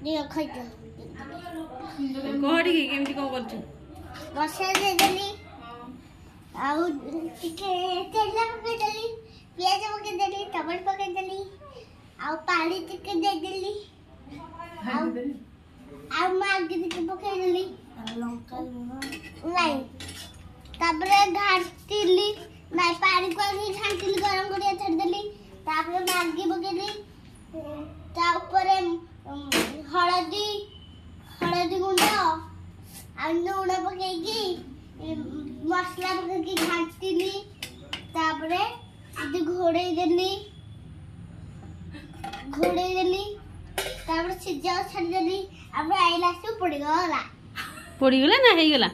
दियो खाइतो कहड़ी केमती को करछु बसा दे देली आउ टिके तेल पके देली प्याज पके देली टमाटर पके देली आउ पानी टिके दे देली आउ मागी टिके पके देली लंका नहीं तापरे घाटिली नहीं पानी को भी घाटिली गरम करिया छड़ देली तापरे मागी पके देली ता ऊपर हळदी गुंड आ लूण पकेगी मसला पकेगी घाटिली तापरे इदि घोड़े देली तापरे सिजा छड़ देली अब आइला से पड़ी गला ना हे गला